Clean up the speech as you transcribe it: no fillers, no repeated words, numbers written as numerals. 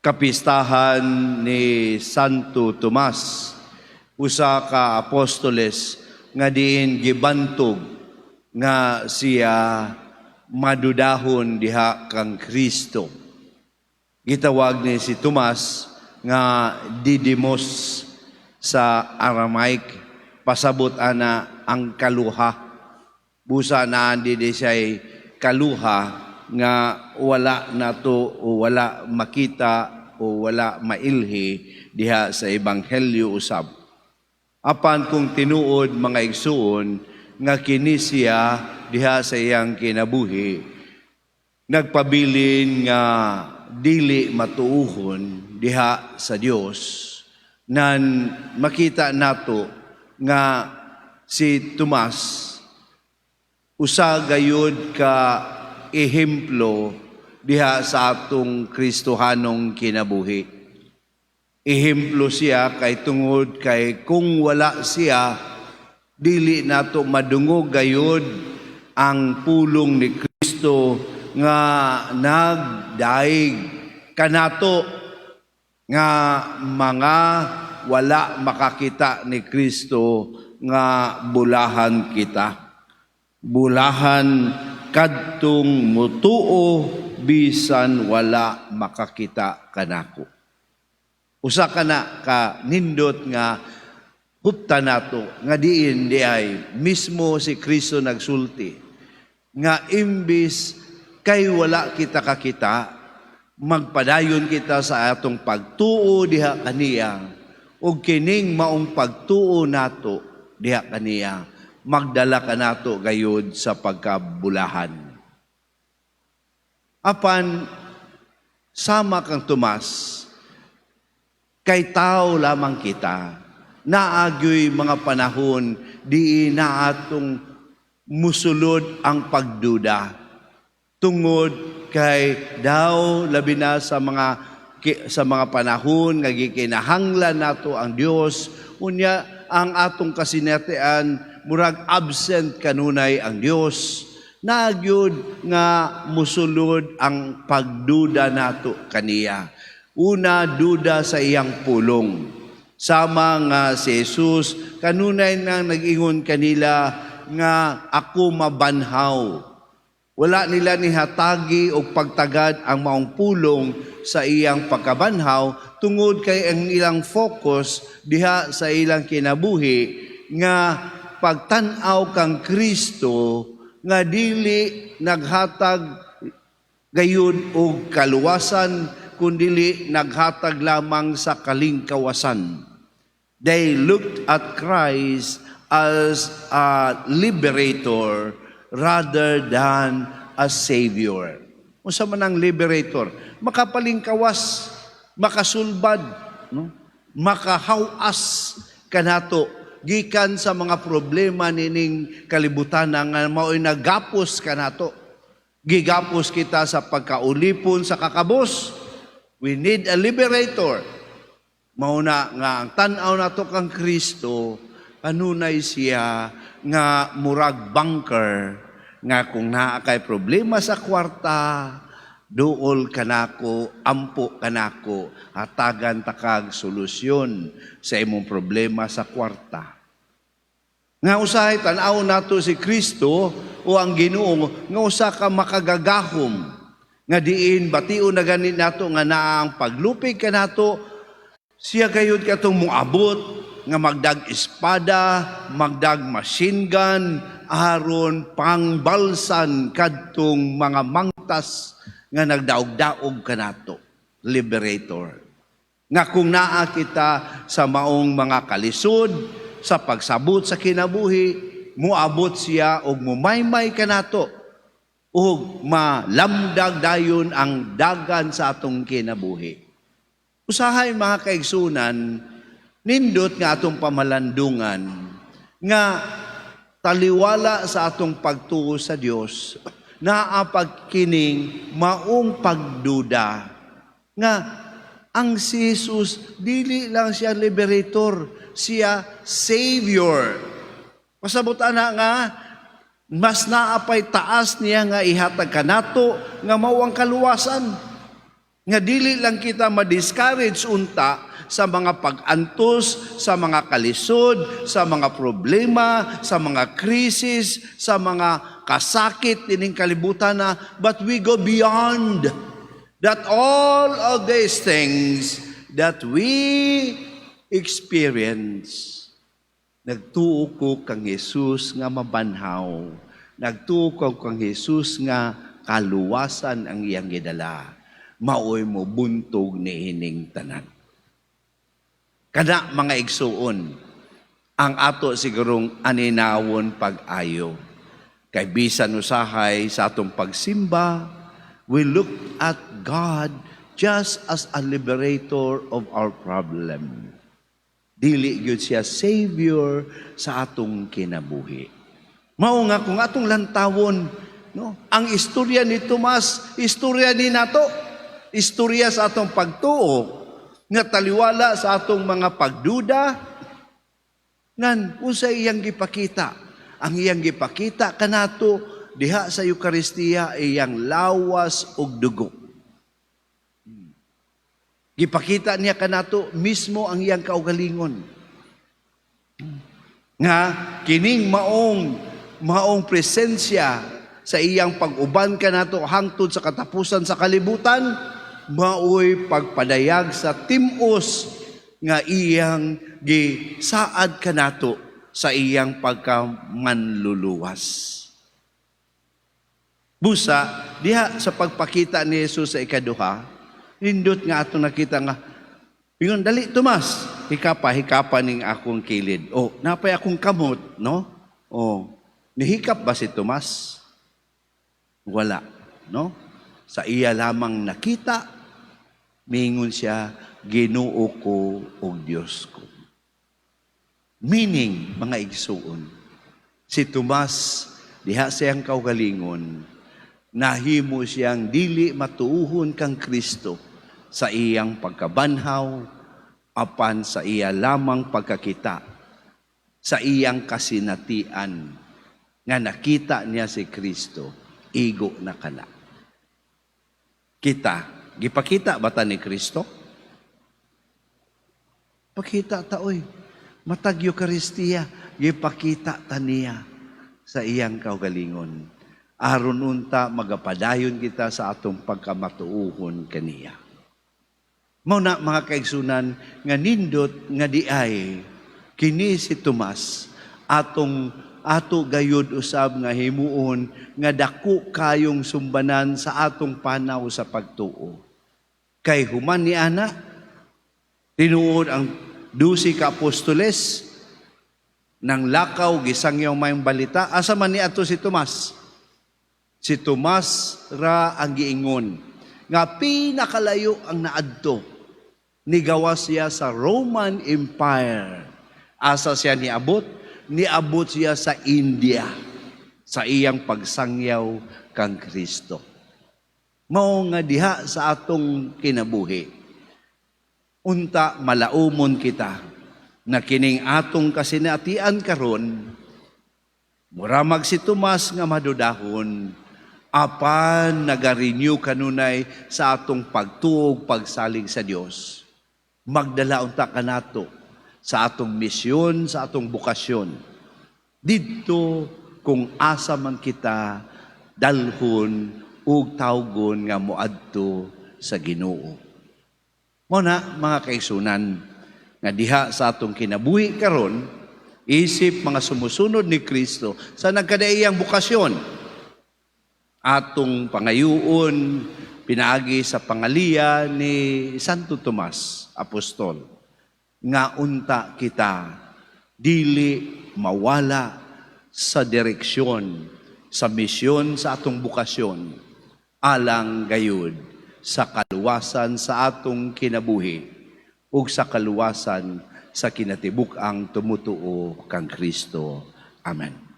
kapistahan ni Santo Tomas, usa ka apostoles nga diin gibantog nga siya madudahon diha kang Kristo. Gitawag ni si Tomas nga Didymos sa Aramaic, pasabot ana ang kaluha. Busa na di siya'y kaluha nga wala nato o wala makita o wala mailhi diha sa ebanghelyo usab. Apan kung tinuod mga igsuon nga kini siya diha sa iyang kinabuhi, nagpabilin nga dili matuuhon diha sa Dios, nan makita nato nga si Tomas usa gayud ka ehemplo diha sa atong Kristohanong kinabuhi. Ehemplo siya kay tungod kay kung wala siya, dili nato madungog gayud ang pulong ni Kristo nga nagdaig kanato nga mga wala makakita ni Kristo nga bulahan kita. Bulahan kadtong mutuo bisan wala makakita kanako. Usa kana ka nindot nga hupta nato nga diin di ay mismo si Kristo nagsulti nga imbis kay wala kita kakita, magpadayon kita sa atong pagtuo diha kaniya, ug kining maong pagtuo nato diha kaniya magdala ka nato gayud sa pagkabulahan. Apan sama kang Tomas, kay tao lamang kita, naagyoy mga panahon di na atong musulod ang pagduda. Tungod kay daw labi na sa mga panahon nga gikinahanglan nato ang Dios, unya ang atong kasinatian murag absent kanunay ang Dios. Nagyud nga musulod ang pagduda nato kaniya. Una, duda sa iyang pulong. Sama nga si Jesus kanunay nang nag-ingon kanila nga ako mabanhaw. Wala nila ni hatagi o pagtagad ang maong pulong sa iyang pagkabanhaw tungod kay ang ilang focus diha sa ilang kinabuhi nga pagtan-aw kang Kristo nga dili naghatag gayud og kaluwasan kundi naghatag lamang sa kalingkawasan. They looked at Christ as a liberator rather than a savior. Unsa man ang liberator? Makapalingkawas, makasulbad, no? Makahawas kanato gikan sa mga problema nining kalibutan nga mao'y nagapos kanato. Gigapos kita sa pagkaulipon sa kakabos. We need a liberator. Mauna nga ang tan-aw nato kang Kristo, kanunay siya nga murag banker nga kung naa kay problema sa kwarta, duol kanako, ampo kanako, hatagan takag solusyon sa imong problema sa kwarta. Nga usahay tan-aw nato si Kristo o ang Ginoo nga usa ka makagagahom nga diin bation na ganit nato nga naa ang paglupig kanato, siya gayud katong moabot nga magdag espada, magdag machine gun, aron pangbalsan kadtong mga mangtas nga nagdaog-daog kanato. Liberator. Nga kung naa kita sa maong mga kalisod, sa pagsabot sa kinabuhi, muabot siya og mumaymay kanato ug malamdag dayon ang dagan sa atong kinabuhi. Usahay mga kaigsunan, nindot nga atong pamalandungan nga taliwala sa atong pagtuo sa Dios, naapag kining maong pagduda nga ang si Jesus dili lang siya liberator, siya savior. Pasabot ana nga mas naapay taas niya nga ihatag kanato nga mao ang kaluwasan. Nga dili lang kita ma-discourage unta sa mga pag-antos, sa mga kalisod, sa mga problema, sa mga krisis, sa mga kasakit ining kalibutan na, but we go beyond that all of these things that we experience. Nagtuo ko kang Jesus nga mabanhaw. Nagtuo ko kang Jesus nga kaluwasan ang iyang gidala. Maoy mo buntog ni ining tanan. Kada mga igsuon, ang ato sigurong aninawon pag-ayo. Kay bisan usahay sa atong pagsimba, we look at God just as a liberator of our problem. Dili gyud siya Savior sa atong kinabuhi. Mao nga kung atong lantawon, no, ang istorya ni Tomas, istorya ni nato, istorya sa atong pagtuo, nga taliwala sa atong mga pagduda, ngan unsa iyang gipakita. Ang iyang gipakita kanato diha sa Eucharistia iyang lawas ug dugo. Gipakita niya kanato mismo ang iyang kaugalingon. Nga kining maong presensya sa iyang pag-uban kanato hangtod sa katapusan sa kalibutan, maoy pagpadayag sa timos nga iyang gisaad kanato sa iyang pagkamanluluwas. Busa, diha sa pagpakita ni Jesus sa ikaduha, nindot nga ato nakita nga, ingon, dali Tomas, hikapa ning akong kilid. O, napay akong kamot, no? O, nihikap ba si Tomas? Wala, no? Sa iya lamang nakita, mingon siya, Ginoo ko o Diyos ko. Meaning, mga igsuon, si Tomas, diha siyang kaugalingon, nahimo siyang dili matuuhon kang Kristo sa iyang pagkabanhaw, apan sa iya lamang pagkakita, sa iyang kasinatian, nga nakita niya si Kristo, igo na kana. Kita, gipakita ba ta ni Kristo? Pakita ta, oy. Matag Eucharistia, gipakita ta niya sa iyang kaugalingon. Aron unta magapadayon kita sa atong pagkamatuuhon kaniya. Mao na mga kaigsunan nga nindot nga diay kini si Tomas ato gayud usab nga himuon nga dako kayong sumbanan sa atong panaw sa pagtuo. Kay human ni ana tinuod ang 12 ka apostoles nang lakaw gisangyaw mayong balita, asa man ni ato si Tomas? Si Tomas ra ang giingon nga pinakalayo ang naadto. Nigawas siya sa Roman Empire. Asa siya niabot? Niabot siya sa India sa iyang pagsangyaw kang Kristo. Mao nga diha sa atong kinabuhi. Unta malaumon kita na kining atong kasinatian karon, muramag si Tomas nga madudahon, apan nagarenew kanunay sa atong pagtuog pagsalig sa Dios. Magdala unta kanato sa atong misyon, sa atong bukasyon. Didto kung asa man kita dalhon ug tawgon nga moadto sa Ginoo. Muna, mga kaigsunan, nga diha sa atong kinabuhi karon, isip mga sumusunod ni Kristo sa nagkadaiyang bukasyon. Atong pangayuon, pinaagi sa pangaliya ni Santo Tomas, Apostol, nga unta kita, dili mawala sa direksyon, sa misyon sa atong bukasyon, alang gayud sa kaluwasan sa atong kinabuhi ug sa kaluwasan sa kinatibuk-ang tumutuo kang Kristo. Amen.